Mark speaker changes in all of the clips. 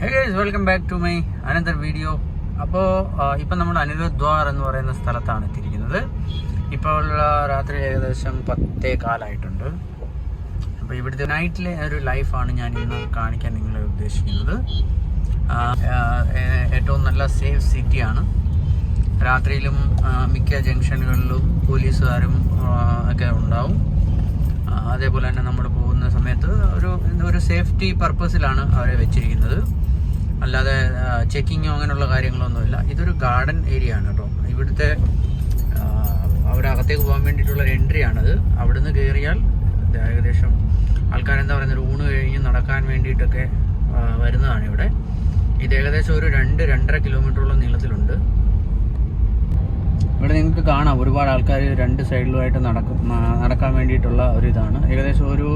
Speaker 1: Hey guys, welcome back to my another video. അപ്പോൾ ഇപ്പം നമ്മൾ അനിരുദ്ധ്വാർ എന്ന് പറയുന്ന സ്ഥലത്താണ് എത്തിയിരിക്കുന്നത്. ഇപ്പോൾ രാത്രി ഏകദേശം 10:15 അപ്പോൾ ഇവിടുത്തെ നൈറ്റിലെ ഒരു ലൈഫാണ് ഞാൻ ഇന്ന് കാണിക്കാൻ നിങ്ങളെ ഉദ്ദേശിക്കുന്നത്. ഏറ്റവും നല്ല സേഫ് സിറ്റിയാണ്. രാത്രിയിലും മിക്ക ജംഗ്ഷനുകളിലും പോലീസുകാരും ഒക്കെ ഉണ്ടാവും. അതേപോലെ തന്നെ നമ്മൾ പോകുന്ന സമയത്ത് ഒരു സേഫ്റ്റി പർപ്പസിലാണ് അവരെ വെച്ചിരിക്കുന്നത്. അല്ലാതെ ചെക്കിങ്ങോ അങ്ങനെയുള്ള കാര്യങ്ങളൊന്നുമില്ല. ഇതൊരു ഗാർഡൻ ഏരിയ ആണ് കേട്ടോ. ഇവിടുത്തെ അവരകത്തേക്ക് പോകാൻ വേണ്ടിയിട്ടുള്ള ഒരു എൻട്രി ആണത്. അവിടുന്ന് കയറിയാൽ ഏകദേശം ആൾക്കാരെന്താ പറയുന്നത്, ഊണ് കഴിഞ്ഞ് നടക്കാൻ വേണ്ടിയിട്ടൊക്കെ വരുന്നതാണ് ഇവിടെ. ഇത് ഏകദേശം ഒരു 2-2.5 കിലോമീറ്ററോളം നീളത്തിലുണ്ട്. ഇവിടെ നിങ്ങൾക്ക് കാണാം ഒരുപാട് ആൾക്കാർ രണ്ട് സൈഡിലുമായിട്ട് നടക്കാൻ വേണ്ടിയിട്ടുള്ള ഒരു ഇതാണ്. ഏകദേശം ഒരു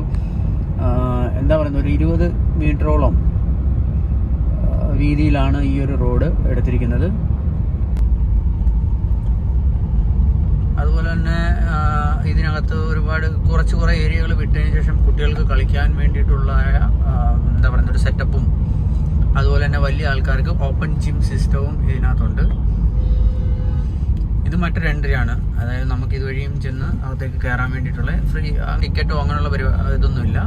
Speaker 1: എന്താ പറയുന്നത്, ഒരു 20 മീറ്ററോളം വീതിയിലാണ് ഈ ഒരു റോഡ് എടുത്തിരിക്കുന്നത്. അതുപോലെ തന്നെ ഇതിനകത്ത് കുറേ ഏരിയകൾ വിട്ടതിന് ശേഷം കുട്ടികൾക്ക് കളിക്കാൻ വേണ്ടിയിട്ടുള്ള എന്താ പറയുന്ന ഒരു സെറ്റപ്പും, അതുപോലെ തന്നെ വലിയ ആൾക്കാർക്ക് ഓപ്പൺ ജിം സിസ്റ്റവും ഇതിനകത്തുണ്ട്. ഇത് മറ്റൊരു എൻട്രി ആണ്. അതായത് നമുക്ക് ഇതുവഴിയും ചെന്ന് അകത്തേക്ക് കയറാൻ വേണ്ടിയിട്ടുള്ള ഫ്രീ ടിക്കറ്റോ അങ്ങനെയുള്ള ഇതൊന്നുമില്ല.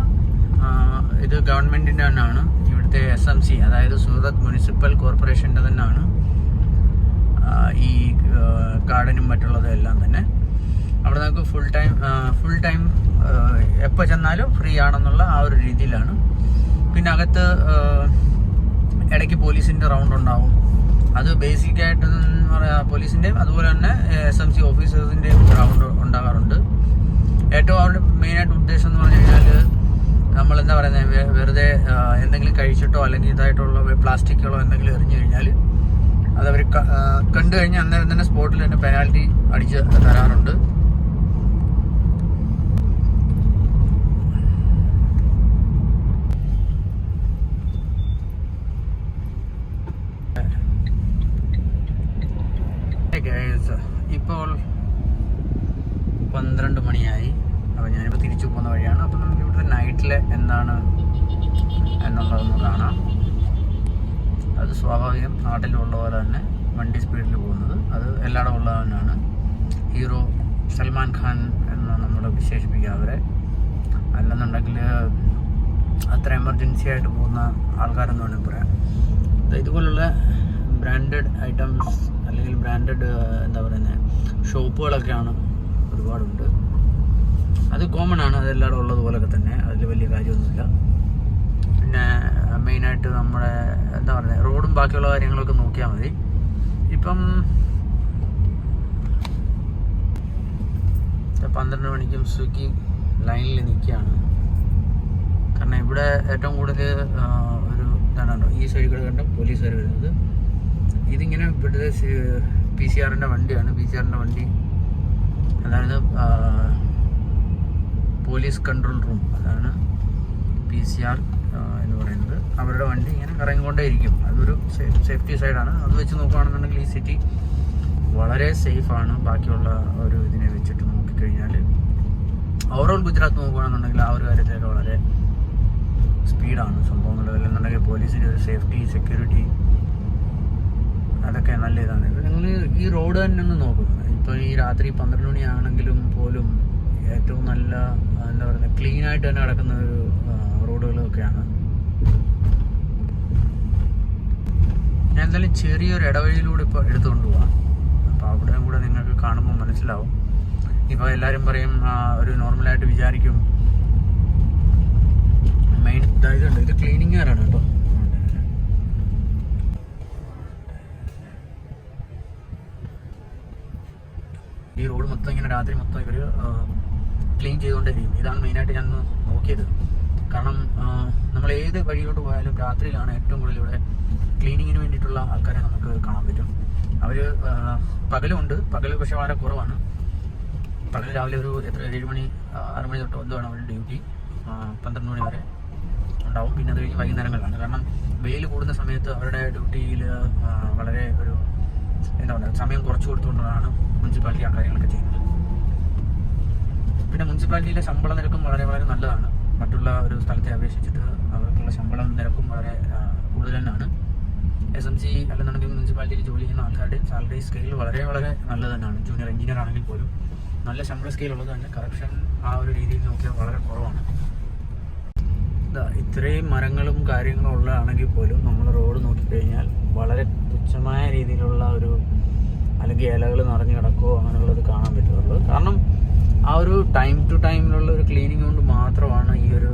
Speaker 1: ഇത് ഗവൺമെൻറ്റിൻ്റെ തന്നെയാണ്. ഇവിടുത്തെ SMC, അതായത് സൂറത്ത് മുനിസിപ്പൽ കോർപ്പറേഷൻ്റെ തന്നെയാണ് ഈ ഗാർഡനും മറ്റുള്ളതും എല്ലാം തന്നെ. അവിടെ നമുക്ക് ഫുൾ ടൈം എപ്പോൾ ചെന്നാലും ഫ്രീ ആണെന്നുള്ള ആ ഒരു രീതിയിലാണ്. പിന്നെ അകത്ത് ഇടയ്ക്ക് പോലീസിൻ്റെ റൗണ്ട് ഉണ്ടാവും. അത് ബേസിക്കായിട്ട് പോലീസിൻ്റെ അതുപോലെ തന്നെ SMC ഓഫീസേഴ്സിൻ്റെയും റൗണ്ട് ഉണ്ടാകാറുണ്ട്. ഏറ്റവും അവരുടെ മെയിനായിട്ട് ഉദ്ദേശം എന്ന് പറഞ്ഞു കഴിഞ്ഞാൽ, നമ്മളെന്താ പറയുന്നത്, വെറുതെ എന്തെങ്കിലും കഴിച്ചിട്ടോ അല്ലെങ്കിൽ ഇതായിട്ടുള്ള പ്ലാസ്റ്റിക്കുകളോ എന്തെങ്കിലും എറിഞ്ഞു കഴിഞ്ഞാൽ അതവർ കണ്ടു കഴിഞ്ഞാൽ അന്നേരം തന്നെ സ്പോട്ടിൽ തന്നെ പെനാൽറ്റി അടിച്ച് തരാറുണ്ട്. ഇപ്പോൾ 12 മണിയായി. അപ്പോൾ ഞാനിപ്പോൾ തിരിച്ചു പോകുന്ന വഴിയാണ്. അപ്പോൾ നമുക്ക് ഇവിടുത്തെ നൈറ്റിലെ എന്താണ് എന്നുള്ളതൊന്ന് കാണാം. അത് സ്വാഭാവികം നാട്ടിലുള്ള പോലെ തന്നെ വണ്ടി സ്പീഡിൽ പോകുന്നത്, അത് എല്ലായിടും ഉള്ളത് തന്നെയാണ്. ഹീറോ സൽമാൻ ഖാൻ എന്ന് നമ്മൾ വിശേഷിപ്പിക്കുക അവരെ. അല്ലെന്നുണ്ടെങ്കിൽ അത്ര എമർജൻസി ആയിട്ട് പോകുന്ന ആൾക്കാരെന്ന് വേണമെങ്കിൽ പറയാം. ഇതുപോലുള്ള ബ്രാൻഡഡ് ഐറ്റംസ് അല്ലെങ്കിൽ ബ്രാൻഡഡ് എന്താ പറയുന്നത് ഷോപ്പുകളൊക്കെയാണ് ഒരുപാടുണ്ട്. അത് കോമൺ ആണ്, അതെല്ലാവരും ഉള്ളതുപോലൊക്കെ തന്നെ. അതിൽ വലിയ കാര്യമൊന്നുമില്ല. പിന്നെ മെയിനായിട്ട് നമ്മുടെ എന്താ പറയുക, റോഡും ബാക്കിയുള്ള കാര്യങ്ങളൊക്കെ നോക്കിയാൽ മതി. ഇപ്പം 12 മണിക്കും സ്വിഗ്ഗി ലൈനിൽ നിൽക്കുകയാണ്. കാരണം ഇവിടെ ഏറ്റവും കൂടുതൽ ഒരു ഇതാണല്ലോ, ഈ സൈഡിൽ കൂടെ കണ്ട പോലീസുകാർ വരുന്നത്. ഇതിങ്ങനെ ഇവിടുത്തെ PCR-ൻ്റെ വണ്ടിയാണ്. PCR-ൻ്റെ വണ്ടി അതായത് പോലീസ് കൺട്രോൾ റൂം, അതാണ് PCR എന്ന് പറയുന്നത്. അവരുടെ വണ്ടി ഇങ്ങനെ കറങ്ങിക്കൊണ്ടേയിരിക്കും. അതൊരു സേഫ്റ്റി സൈഡാണ്. അത് വെച്ച് നോക്കുകയാണെന്നുണ്ടെങ്കിൽ ഈ സിറ്റി വളരെ സേഫാണ്. ബാക്കിയുള്ള ഒരു ഇതിനെ വെച്ചിട്ട് നോക്കിക്കഴിഞ്ഞാൽ ഓവറോൾ ഗുജറാത്ത് നോക്കുകയാണെന്നുണ്ടെങ്കിൽ ആ ഒരു കാര്യത്തിലൊക്കെ വളരെ സ്പീഡാണ് സംഭവങ്ങൾ. അല്ലെന്നുണ്ടെങ്കിൽ പോലീസിൻ്റെ ഒരു സേഫ്റ്റി, സെക്യൂരിറ്റി, അതൊക്കെ നല്ല ഇതാണ്. നിങ്ങൾ ഈ റോഡ് തന്നെ ഒന്ന് നോക്കുക. ഇപ്പോൾ ഈ രാത്രി 12 മണിയാണെങ്കിലും പോലും ഏറ്റവും നല്ല എന്താ പറയുക ക്ലീനായിട്ട് തന്നെ കിടക്കുന്ന ഒരു റോഡുകളൊക്കെയാണ്. ഞാൻ എന്തായാലും ചെറിയൊരു ഇടവഴിയിലൂടെ ഇപ്പോൾ എടുത്തുകൊണ്ട് പോവാം. അപ്പോൾ അവിടെയും കൂടെ നിങ്ങൾക്ക് കാണുമ്പോൾ മനസ്സിലാവും. ഇപ്പോൾ എല്ലാവരും പറയും, ഒരു നോർമലായിട്ട് വിചാരിക്കും മെയിൻ ഇതുണ്ട്, ഇത് ക്ലീനിങ്ങുകാരാണ് കേട്ടോ. ഈ റോഡ് മൊത്തം ഇങ്ങനെ രാത്രി മൊത്തം ഇവർ ക്ലീൻ ചെയ്തുകൊണ്ടിരിക്കും. ഇതാണ് മെയിനായിട്ട് ഞാൻ നോക്കിയത്. കാരണം നമ്മൾ ഏത് വഴിയിലോട്ട് പോയാലും രാത്രിയിലാണ് ഏറ്റവും കൂടുതൽ ഇവിടെ ക്ലീനിങ്ങിന് വേണ്ടിയിട്ടുള്ള ആൾക്കാരെ നമുക്ക് കാണാൻ പറ്റും. അവർ പകലുമുണ്ട്, പകൽ പക്ഷേ വളരെ കുറവാണ്. പകൽ രാവിലെ ഒരു 7 മണി 6 മണി തൊട്ട് എന്താണ് അവരുടെ ഡ്യൂട്ടി. 12 മണി വരെ ഉണ്ടാവും. പിന്നെ അത് കഴിഞ്ഞ് വൈകുന്നേരങ്ങളിലാണ്. കാരണം വെയിൽ കൂടുന്ന സമയത്ത് അവരുടെ ഡ്യൂട്ടിയിൽ വളരെ ഒരു എന്താ പറയുക സമയം കുറച്ച് കൊടുത്തുകൊണ്ടാണ് മുനിസിപ്പാലിറ്റി ആ കാര്യങ്ങളൊക്കെ ചെയ്യുന്നത്. പിന്നെ മുനിസിപ്പാലിറ്റിയിലെ ശമ്പള നിരക്കും വളരെ വളരെ നല്ലതാണ്. മറ്റുള്ള ഒരു സ്ഥലത്തെ അപേക്ഷിച്ചിട്ട് അവർക്കുള്ള ശമ്പള നിരക്കും വളരെ കൂടുതൽ തന്നെയാണ്. മുനിസിപ്പാലിറ്റിയിൽ ജോലി ചെയ്യുന്ന ആൾക്കാരുടെ സാലറി സ്കെയിൽ വളരെ വളരെ നല്ലത് തന്നെയാണ്. ജൂനിയർ എഞ്ചിനീയർ ആണെങ്കിൽ പോലും നല്ല ശമ്പള സ്കെയിൽ ഉള്ളത് തന്നെ കറപ്ഷൻ ആ ഒരു രീതിയിൽ നോക്കിയാൽ വളരെ കുറവാണ്. ഇത്രയും മരങ്ങളും കാര്യങ്ങളും ഉള്ളതാണെങ്കിൽ പോലും നമ്മൾ റോഡ് നോക്കിക്കഴിഞ്ഞാൽ വളരെ തുച്ഛമായ രീതിയിലുള്ള ഒരു അല്ലെങ്കിൽ ഇലകൾ നിറഞ്ഞു കിടക്കുകയോ അങ്ങനെയുള്ളത് കാണാൻ പറ്റുള്ളൂ. കാരണം ആ ഒരു ടൈം ടു ടൈമിലുള്ള ഒരു ക്ലീനിങ് കൊണ്ട് മാത്രമാണ് ഈ ഒരു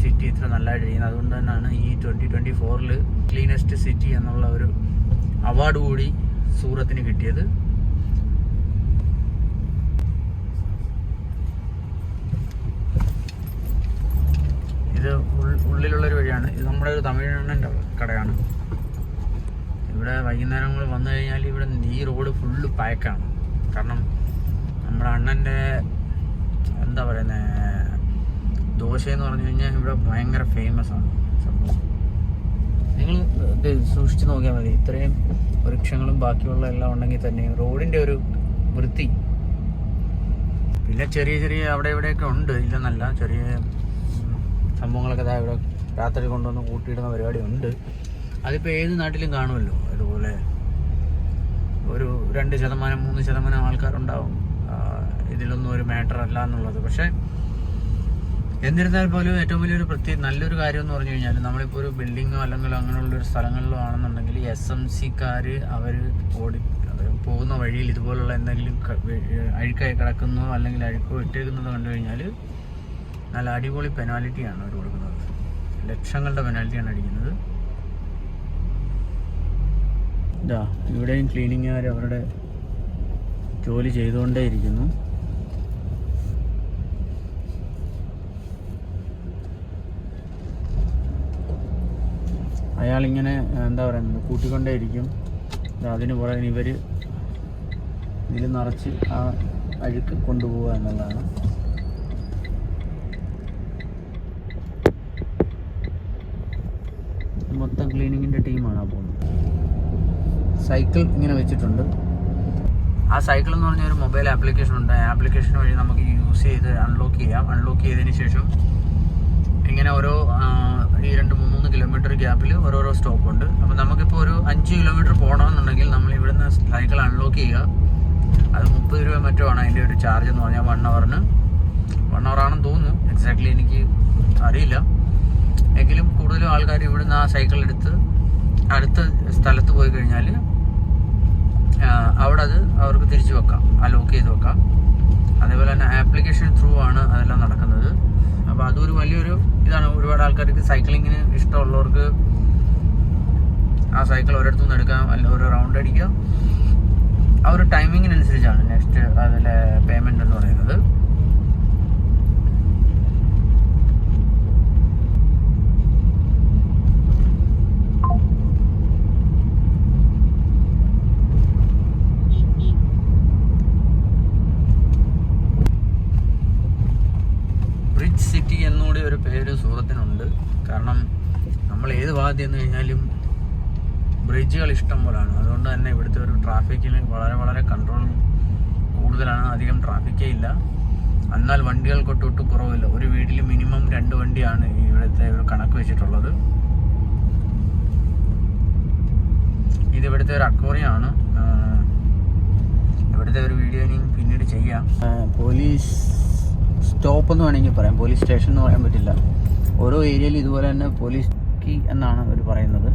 Speaker 1: സിറ്റി ഇത്ര നല്ലതായിട്ട് ചെയ്യുന്നത്. അതുകൊണ്ട് തന്നെയാണ് ഈ 2024 ക്ലീനസ്റ്റ് സിറ്റി എന്നുള്ള ഒരു അവാർഡ് കൂടി സൂറത്തിന് കിട്ടിയത്. ഇത് ഉള്ളിലുള്ളൊരു വഴിയാണ്. ഇത് നമ്മുടെ ഒരു തമിഴ്നാടിൻ്റെ കടയാണ്. ഇവിടെ വൈകുന്നേരങ്ങൾ വന്നു കഴിഞ്ഞാൽ ഇവിടെ ഈ റോഡ് ഫുള്ള് പാക്കാണ്. കാരണം നമ്മുടെ അണ്ണൻ്റെ എന്താ പറയുന്നത് ദോശ എന്ന് പറഞ്ഞു കഴിഞ്ഞാൽ ഇവിടെ ഭയങ്കര ഫേമസ് ആണ് സംഭവം. നിങ്ങൾ ഇത് സൂക്ഷിച്ച് നോക്കിയാൽ മതി. ഇത്രയും വൃക്ഷങ്ങളും ബാക്കിയുള്ള എല്ലാം ഉണ്ടെങ്കിൽ തന്നെ റോഡിൻ്റെ ഒരു വൃത്തി. പിന്നെ ചെറിയ ചെറിയ അവിടെ ഇവിടെയൊക്കെ ഉണ്ട്, ഇല്ലെന്നല്ല, ചെറിയ സംഭവങ്ങളൊക്കെ ഇവിടെ രാത്രി കൊണ്ടുവന്ന് കൂട്ടിയിടുന്ന പരിപാടി ഉണ്ട്. അതിപ്പോൾ ഏത് നാട്ടിലും കാണുമല്ലോ. അതുപോലെ ഒരു 2%, 3% ആൾക്കാരുണ്ടാവും ഇതിലൊന്നും ഒരു മാറ്റർ അല്ല എന്നുള്ളത്. പക്ഷേ എന്നിരുന്നാൽ പോലും ഏറ്റവും വലിയൊരു നല്ലൊരു കാര്യം എന്ന് പറഞ്ഞു കഴിഞ്ഞാൽ നമ്മളിപ്പോൾ ഒരു ബിൽഡിങ്ങോ അല്ലെങ്കിൽ അങ്ങനെയുള്ളൊരു സ്ഥലങ്ങളിലോ ആണെന്നുണ്ടെങ്കിൽ SMCക്കാർ അവർ പോകുന്ന വഴിയിൽ ഇതുപോലുള്ള എന്തെങ്കിലും അഴുക്കായി കിടക്കുന്നോ അല്ലെങ്കിൽ അഴുക്കോ ഇട്ടേക്കുന്നതോ കണ്ടു കഴിഞ്ഞാൽ നല്ല അടിപൊളി പെനാൽറ്റിയാണ് അവർ കൊടുക്കുന്നത്. ലക്ഷങ്ങളുടെ പെനാൽറ്റിയാണ് അടിക്കുന്നത്. ഇവിടെയും ക്ലീനിങ്ങുകാർ അവരുടെ ജോലി ചെയ്തുകൊണ്ടേ ഇരിക്കുന്നു. അയാളിങ്ങനെ എന്താ പറയുന്നത് കൂട്ടിക്കൊണ്ടേ ഇരിക്കും. അതിന് പുറകെ ഇവർ ഇതിൽ നിറച്ച് ആ അഴുക്ക് കൊണ്ടുപോവുക എന്നുള്ളതാണ്. മൊത്തം ക്ലീനിങ്ങിൻ്റെ ടീമാണ് ആ പോകുന്നത്. സൈക്കിൾ ഇങ്ങനെ വെച്ചിട്ടുണ്ട്. ആ സൈക്കിൾ എന്ന് പറഞ്ഞ ഒരു മൊബൈൽ ആപ്ലിക്കേഷൻ ഉണ്ട്. ആ ആപ്ലിക്കേഷൻ വഴി നമുക്ക് യൂസ് ചെയ്ത് അൺലോക്ക് ചെയ്യാം. അൺലോക്ക് ചെയ്തതിന് ശേഷം ഇങ്ങനെ ഓരോ ഈ 2-3 കിലോമീറ്റർ ഗ്യാപ്പിൽ ഓരോരോ സ്റ്റോപ്പ് ഉണ്ട്. അപ്പോൾ നമുക്കിപ്പോൾ ഒരു 5 കിലോമീറ്റർ പോകണമെന്നുണ്ടെങ്കിൽ നമ്മൾ ഇവിടുന്ന് സൈക്കിൾ അൺലോക്ക് ചെയ്യുക. അത് 30 രൂപ മറ്റോ ആണ് അതിൻ്റെ ഒരു ചാർജ് എന്ന് പറഞ്ഞാൽ 1 ഹവറിന്. 1 ഹവറാണെന്ന് തോന്നുന്നു, എക്സാക്ട്ലി എനിക്ക് അറിയില്ല. എങ്കിലും കൂടുതലും ആൾക്കാർ ഇവിടുന്ന് ആ സൈക്കിൾ എടുത്ത് അടുത്ത സ്ഥലത്ത് പോയി കഴിഞ്ഞാൽ അവിടെ അത് അവർക്ക് തിരിച്ചു വെക്കാം, ലോക്ക് ചെയ്ത് വെക്കാം. അതേപോലെ തന്നെ ആപ്ലിക്കേഷൻ ത്രൂ ആണ് അതെല്ലാം നടക്കുന്നത്. അപ്പോൾ അതൊരു വലിയൊരു ഇതാണ്. ഒരുപാട് ആൾക്കാർക്ക് സൈക്ലിങ്ങിന് ഇഷ്ടമുള്ളവർക്ക് ആ സൈക്കിൾ ഒരിടത്തു നിന്ന് എടുക്കാം, അല്ല ഒരു റൗണ്ട് അടിക്കുക. ആ ഒരു ടൈമിങ്ങിനനുസരിച്ചാണ് നെക്സ്റ്റ് അതിലെ പേയ്മെൻ്റ് എന്ന് പറയുന്നത്. ബ്രിഡ്ജ് സിറ്റി എന്നുകൂടി ഒരു പേര് സൂറത്തിനുണ്ട്. കാരണം നമ്മൾ ഏത് ഭാഗത്ത് ചെന്ന് കഴിഞ്ഞാലും ബ്രിഡ്ജുകൾ ഇഷ്ടം പോലെയാണ്. അതുകൊണ്ട് തന്നെ ഇവിടുത്തെ ഒരു ട്രാഫിക്കിന് വളരെ വളരെ കൺട്രോൾ കൂടുതലാണ്. അധികം ട്രാഫിക്കേ ഇല്ല. എന്നാൽ വണ്ടികൾക്കൊട്ടൊട്ടും കുറവില്ല. ഒരു വീട്ടിൽ മിനിമം 2 വണ്ടിയാണ് ഇവിടുത്തെ ഒരു കണക്ക് വെച്ചിട്ടുള്ളത്. ഇത് ഇവിടുത്തെ ഒരു അക്വേറിയമാണ്. ഇവിടുത്തെ ഒരു വീഡിയോ ഇനി പിന്നീട് ചെയ്യാം. പോലീസ് സ്റ്റോപ്പ് എന്ന് വേണമെങ്കിൽ പറയാം, പോലീസ് സ്റ്റേഷൻ എന്ന് പറയാൻ പറ്റില്ല. ഓരോ ഏരിയയിൽ ഇതുപോലെ തന്നെ പോലീസ് കീ എന്നാണ് അവർ പറയുന്നത്.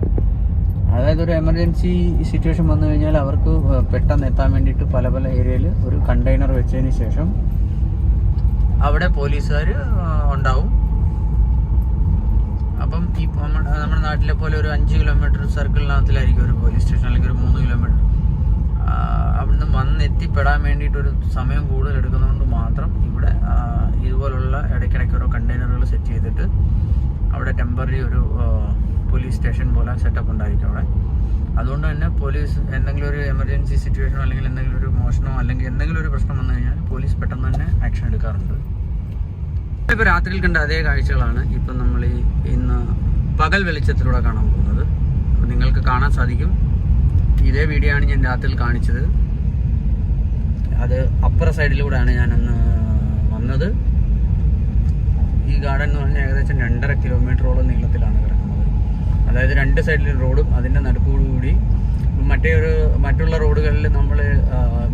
Speaker 1: അതായത് ഒരു എമർജൻസി സിറ്റുവേഷൻ വന്നു കഴിഞ്ഞാൽ അവർക്ക് പെട്ടെന്ന് എത്താൻ വേണ്ടിയിട്ട് പല പല ഏരിയയിൽ ഒരു കണ്ടെയ്നർ വെച്ചതിന് ശേഷം അവിടെ പോലീസുകാർ ഉണ്ടാവും. അപ്പം ഈ നമ്മുടെ നാട്ടിലെ പോലെ ഒരു 5 കിലോമീറ്റർ സർക്കിളിനകത്തിലായിരിക്കും ഒരു പോലീസ് സ്റ്റേഷൻ, അല്ലെങ്കിൽ ഒരു 3 കിലോമീറ്റർ. അവിടുന്ന് വന്നെത്തിപ്പെടാൻ വേണ്ടിയിട്ടൊരു സമയം കൂടുതൽ എടുക്കുന്നതുകൊണ്ട് മാത്രം ഇവിടെ ഇതുപോലുള്ള ഇടയ്ക്കിടയ്ക്ക് ഓരോ കണ്ടെയ്നറുകൾ സെറ്റ് ചെയ്തിട്ട് അവിടെ ടെമ്പററി ഒരു പോലീസ് സ്റ്റേഷൻ പോലെ സെറ്റപ്പ് ഉണ്ടായിരിക്കും അവിടെ. അതുകൊണ്ട് തന്നെ പോലീസ് എന്തെങ്കിലും ഒരു എമർജൻസി സിറ്റുവേഷനോ അല്ലെങ്കിൽ എന്തെങ്കിലും ഒരു മോഷണമോ അല്ലെങ്കിൽ എന്തെങ്കിലും ഒരു പ്രശ്നം വന്നു കഴിഞ്ഞാൽ പോലീസ് പെട്ടെന്ന് തന്നെ ആക്ഷൻ എടുക്കാറുണ്ട്. ഇപ്പോൾ രാത്രിയിൽ കണ്ട അതേ കാഴ്ചകളാണ് ഇപ്പം നമ്മൾ ഇന്ന് പകൽ വെളിച്ചത്തിലൂടെ കാണാൻ പോകുന്നത്. അപ്പോൾ നിങ്ങൾക്ക് കാണാൻ സാധിക്കും, ഇതേ വീഡിയോ ആണ് ഞാൻ രാത്രിയിൽ കാണിച്ചത്. അത് അപ്പുറ സൈഡിലൂടെയാണ് ഞാനന്ന് വന്നത്. ഈ ഗാർഡൻ എന്ന് പറഞ്ഞാൽ ഏകദേശം 2.5 കിലോമീറ്ററോളം നീളത്തിലാണ് കിടക്കുന്നത്. അതായത് 2 സൈഡിലും റോഡും അതിൻ്റെ നടുക്കോടുകൂടി മറ്റുള്ള റോഡുകളിൽ നമ്മൾ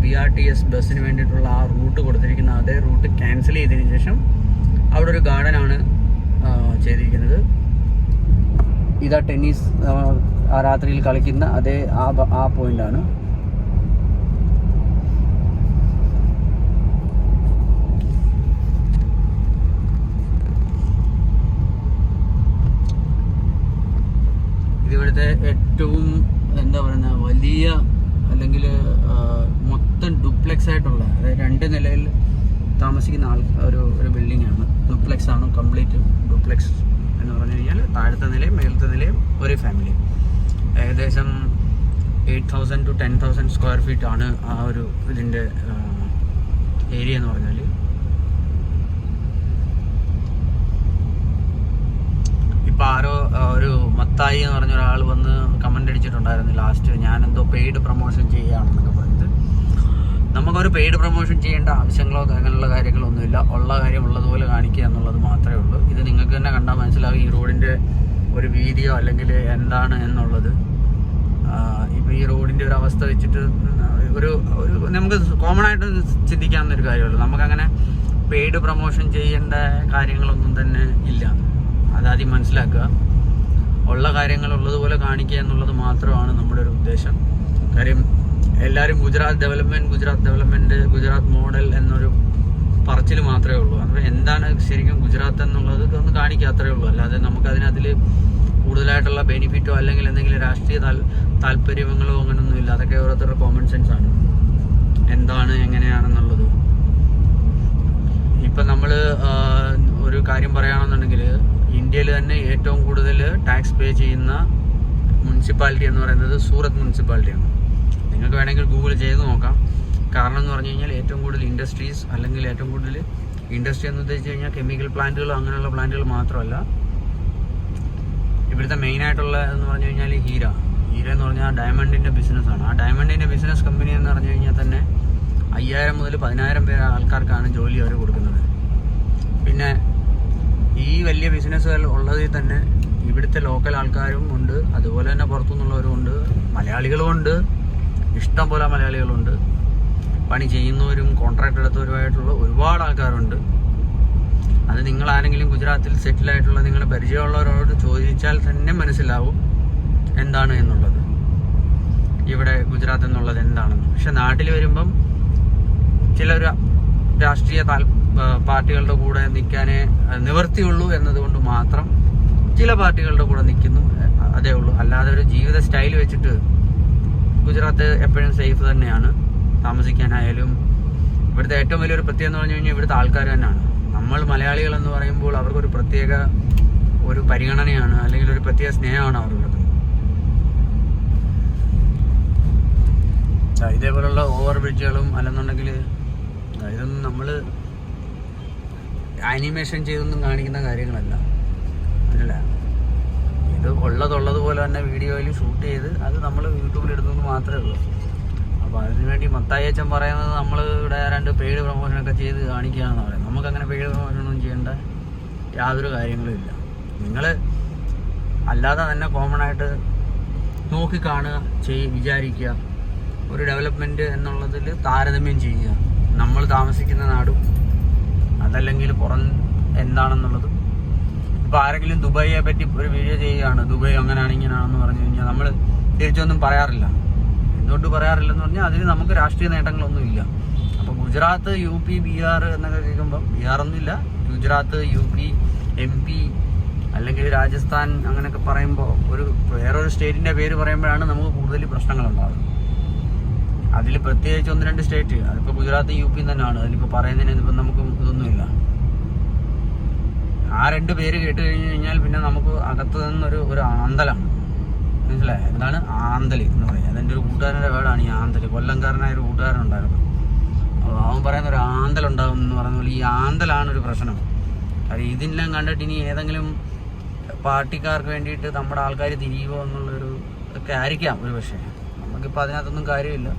Speaker 1: BRTS ബസ്സിന് വേണ്ടിയിട്ടുള്ള ആ റൂട്ട് കൊടുത്തിരിക്കുന്ന അതേ റൂട്ട് ക്യാൻസൽ ചെയ്തതിന് ശേഷം അവിടെ ഒരു ഗാർഡനാണ് ചെയ്തിരിക്കുന്നത്. ഇതാ ടെന്നീസ് ആ രാത്രിയിൽ കളിക്കുന്ന അതേ ആ പോയിന്റാണ്. ഇതിവിടുത്തെ ഏറ്റവും എന്താ പറയുക വലിയ അല്ലെങ്കിൽ മൊത്തം ഡ്യൂപ്ലെക്സ് ആയിട്ടുള്ള, അതായത് 2 നിലയിൽ താമസിക്കുന്ന ഒരു ബിൽഡിംഗ് ആണ്. ഡ്യൂപ്ലെക്സ് ആണ്, കംപ്ലീറ്റ് ഡ്യൂപ്ലെക്സ് എന്ന് പറഞ്ഞു കഴിഞ്ഞാൽ താഴത്തെ നിലയും മേലത്തെ നിലയും ഒരേ ഫാമിലി. ഏകദേശം 8,000 to 10,000 സ്ക്വയർ ഫീറ്റ് ആണ് ആ ഒരു ഇതിൻ്റെ ഏരിയ എന്ന് പറഞ്ഞാൽ. ഇപ്പം ആരോ ഒരു മത്തായി എന്ന് പറഞ്ഞ ഒരാൾ വന്ന് കമൻ്റ് അടിച്ചിട്ടുണ്ടായിരുന്നു ലാസ്റ്റ്, ഞാനെന്തോ പെയ്ഡ് പ്രൊമോഷൻ ചെയ്യുകയാണെന്നൊക്കെ പറഞ്ഞിട്ട്. നമുക്കൊരു പെയ്ഡ് പ്രൊമോഷൻ ചെയ്യേണ്ട ആവശ്യങ്ങളോ അങ്ങനെയുള്ള കാര്യങ്ങളൊന്നുമില്ല. ഉള്ള കാര്യം ഉള്ളതുപോലെ കാണിക്കുക എന്നുള്ളത് മാത്രമേ ഉള്ളൂ. ഇത് നിങ്ങൾക്ക് തന്നെ കണ്ടാൽ മനസ്സിലാവും ഈ റോഡിൻ്റെ ഒരു വീതിയോ അല്ലെങ്കിൽ എന്താണ് എന്നുള്ളത്. ഇപ്പോൾ ഈ റോഡിൻ്റെ ഒരു അവസ്ഥ വെച്ചിട്ട് ഒരു നമുക്ക് കോമൺ ആയിട്ട് ചിന്തിക്കാവുന്നൊരു കാര്യമല്ലോ. നമുക്കങ്ങനെ പെയ്ഡ് പ്രൊമോഷൻ ചെയ്യേണ്ട കാര്യങ്ങളൊന്നും തന്നെ ഇല്ല. അതാദ്യം മനസ്സിലാക്കുക. ഉള്ള കാര്യങ്ങൾ ഉള്ളതുപോലെ കാണിക്കുക എന്നുള്ളത് മാത്രമാണ് നമ്മുടെ ഒരു ഉദ്ദേശം. കാര്യം എല്ലാവരും ഗുജറാത്ത് ഡെവലപ്മെൻറ്റ് ഗുജറാത്ത് മോഡൽ എന്നൊരു പറച്ചിൽ മാത്രമേ ഉള്ളൂ. അപ്പോൾ എന്താണ് ശരിക്കും ഗുജറാത്ത് എന്നുള്ളത് ഒന്ന് കാണിക്കുക, അത്രയേ ഉള്ളൂ. അല്ലാതെ നമുക്കതിൽ കൂടുതലായിട്ടുള്ള ബെനിഫിറ്റോ അല്ലെങ്കിൽ എന്തെങ്കിലും രാഷ്ട്രീയ താല്പര്യങ്ങളോ അങ്ങനെയൊന്നുമില്ല. അതൊക്കെ ഓരോരുത്തരുടെ കോമൺ സെൻസ് ആണ്, എന്താണ് എങ്ങനെയാണെന്നുള്ളത്. ഇപ്പം നമ്മൾ ഒരു കാര്യം പറയുകയാണെന്നുണ്ടെങ്കിൽ ഇന്ത്യയിൽ തന്നെ ഏറ്റവും കൂടുതൽ ടാക്സ് പേ ചെയ്യുന്ന മുനിസിപ്പാലിറ്റി എന്ന് പറയുന്നത് സൂറത്ത് മുനിസിപ്പാലിറ്റിയാണ്. നിങ്ങൾക്ക് വേണമെങ്കിൽ ഗൂഗിൾ ചെയ്ത് നോക്കാം. കാരണം എന്ന് പറഞ്ഞു കഴിഞ്ഞാൽ ഏറ്റവും കൂടുതൽ ഇൻഡസ്ട്രീസ്, അല്ലെങ്കിൽ ഏറ്റവും കൂടുതൽ ഇൻഡസ്ട്രി എന്ന് ഉദ്ദേശിച്ച് കഴിഞ്ഞാൽ കെമിക്കൽ പ്ലാന്റുകൾ അങ്ങനെയുള്ള പ്ലാന്റുകൾ മാത്രമല്ല. ഇവിടുത്തെ മെയിനായിട്ടുള്ള എന്ന് പറഞ്ഞു കഴിഞ്ഞാൽ ഹീര എന്ന് പറഞ്ഞാൽ ഡയമണ്ടിൻ്റെ ബിസിനസ്സാണ്. ആ ഡയമണ്ടിൻ്റെ ബിസിനസ് കമ്പനി എന്ന് പറഞ്ഞു കഴിഞ്ഞാൽ തന്നെ 5,000 മുതൽ 10,000 പേര് ആൾക്കാർക്കാണ് ജോലി അവർ കൊടുക്കുന്നത്. പിന്നെ ഈ വലിയ ബിസിനസ്സുകൾ ഉള്ളതിൽ തന്നെ ഇവിടുത്തെ ലോക്കൽ ആൾക്കാരും ഉണ്ട്, അതുപോലെ തന്നെ പുറത്തുനിന്നുള്ളവരും ഉണ്ട്, മലയാളികളും ഉണ്ട്, ഇഷ്ടം പോലെ മലയാളികളുണ്ട്. പണി ചെയ്യുന്നവരും കോൺട്രാക്ട് എടുത്തവരുമായിട്ടുള്ള ഒരുപാട് ആൾക്കാരുണ്ട്. അത് നിങ്ങൾ ആരെങ്കിലും ഗുജറാത്തിൽ സെറ്റിലായിട്ടുള്ള നിങ്ങളുടെ പരിചയമുള്ളവരോട് ചോദിച്ചാൽ തന്നെ മനസ്സിലാവും എന്താണ് എന്നുള്ളത്, ഇവിടെ ഗുജറാത്ത് എന്നുള്ളത് എന്താണെന്ന്. പക്ഷെ നാട്ടിൽ വരുമ്പം ചിലർ രാഷ്ട്രീയ പാർട്ടികളുടെ കൂടെ നിൽക്കാനേ നിവർത്തിയുള്ളൂ എന്നതുകൊണ്ട് മാത്രം ചില പാർട്ടികളുടെ കൂടെ നിൽക്കുന്നു, അതേ ഉള്ളൂ. അല്ലാതെ ഒരു ജീവിത സ്റ്റൈൽ വെച്ചിട്ട് ഗുജറാത്ത് എപ്പോഴും സേഫ് തന്നെയാണ് താമസിക്കാനായാലും. ഇവിടുത്തെ ഏറ്റവും വലിയൊരു പ്രത്യേകത എന്ന് പറഞ്ഞു കഴിഞ്ഞാൽ ഇവിടുത്തെ ആൾക്കാർ തന്നെയാണ്. നമ്മൾ മലയാളികൾ എന്ന് പറയുമ്പോൾ അവർക്കൊരു പ്രത്യേക ഒരു പരിഗണനയാണ്, അല്ലെങ്കിൽ ഒരു പ്രത്യേക സ്നേഹമാണ് അവരുള്ളത്. ഇതേപോലുള്ള ഓവർ ബ്രിഡ്ജുകളും അല്ലെന്നുണ്ടെങ്കിൽ ഇതൊന്നും നമ്മൾ ആനിമേഷൻ ചെയ്തൊന്നും കാണിക്കുന്ന കാര്യങ്ങളല്ല, അല്ല. ഇത് ഉള്ളതുപോലെ തന്നെ വീഡിയോയിൽ ഷൂട്ട് ചെയ്ത് അത് നമ്മൾ യൂട്യൂബിൽ ഇടുന്നത് മാത്രമേ ഉള്ളൂ. അപ്പോൾ അതിനുവേണ്ടി മത്തായി അച്ഛൻ പറയുന്നത് നമ്മൾ ഇവിടെ 2 പെയ്ഡ് പ്രൊമോഷനൊക്കെ ചെയ്ത് കാണിക്കുകയാണെന്ന് പറയുന്നത്. നമുക്കങ്ങനെ പെയ്ഡ് പ്രൊമോഷനൊന്നും ചെയ്യേണ്ട യാതൊരു കാര്യങ്ങളും ഇല്ല. നിങ്ങൾ അല്ലാതെ തന്നെ കോമൺ ആയിട്ട് നോക്കി കാണുക, വിചാരിക്കുക. ഒരു ഡെവലപ്മെൻറ്റ് എന്നുള്ളതിൽ താരതമ്യം ചെയ്യുക. നമ്മൾ താമസിക്കുന്ന നാടും അതല്ലെങ്കിൽ പുറം എന്താണെന്നുള്ളത്. ഇപ്പോൾ ആരെങ്കിലും ദുബായിയെ പറ്റി ഒരു വീഡിയോ ചെയ്യുകയാണ്, ദുബായ് അങ്ങനെയാണ് ഇങ്ങനെയാണെന്ന് പറഞ്ഞു കഴിഞ്ഞാൽ നമ്മൾ തിരിച്ചൊന്നും പറയാറില്ല. എന്തുകൊണ്ട് പറയാറില്ലെന്ന് പറഞ്ഞാൽ അതിന് നമുക്ക് രാഷ്ട്രീയ നേട്ടങ്ങളൊന്നും ഇല്ല. അപ്പോൾ ഗുജറാത്ത്, UP, ബീഹാർ എന്നൊക്കെ കേൾക്കുമ്പം ബീഹാറൊന്നുമില്ല, ഗുജറാത്ത്, UP, MP അല്ലെങ്കിൽ രാജസ്ഥാൻ അങ്ങനെയൊക്കെ പറയുമ്പോൾ വേറൊരു സ്റ്റേറ്റിൻ്റെ പേര് പറയുമ്പോഴാണ് നമുക്ക് കൂടുതൽ പ്രശ്നങ്ങളുണ്ടാകുന്നത്. അതിൽ പ്രത്യേകിച്ച് 1-2 സ്റ്റേറ്റ്, അതിപ്പോൾ ഗുജറാത്ത്, UP തന്നെയാണ്. അതിലിപ്പോൾ പറയുന്നതിന് ഇപ്പം നമുക്ക് ഇതൊന്നുമില്ല. ആ 2 പേര് കേട്ട് കഴിഞ്ഞ് കഴിഞ്ഞാൽ പിന്നെ നമുക്ക് അകത്ത് നിന്നൊരു ആന്തലാണ്. മനസ്സിലായോ? എന്താണ് ആന്തൽ എന്ന് പറയുന്നത്? അതെൻ്റെ ഒരു കൂട്ടുകാരൻ്റെ വേർഡാണ് ഈ ആന്തൽ. കൊല്ലംകാരനായ ഒരു കൂട്ടുകാരനുണ്ടായിരുന്നു. അവൻ പറയുന്ന ഒരു ആന്തലുണ്ടാകും എന്ന് പറയുന്ന പോലെ ഈ ആന്തലാണ് ഒരു പ്രശ്നം. കാര്യം ഇതിനെല്ലാം കണ്ടിട്ട് ഇനി ഏതെങ്കിലും പാർട്ടിക്കാർക്ക് വേണ്ടിയിട്ട് നമ്മുടെ ആൾക്കാർ തിരിയുമോ എന്നുള്ളൊരു ഒക്കെ ആയിരിക്കാം ഒരു പക്ഷേ. നമുക്കിപ്പോൾ അതിനകത്തൊന്നും കാര്യമില്ല.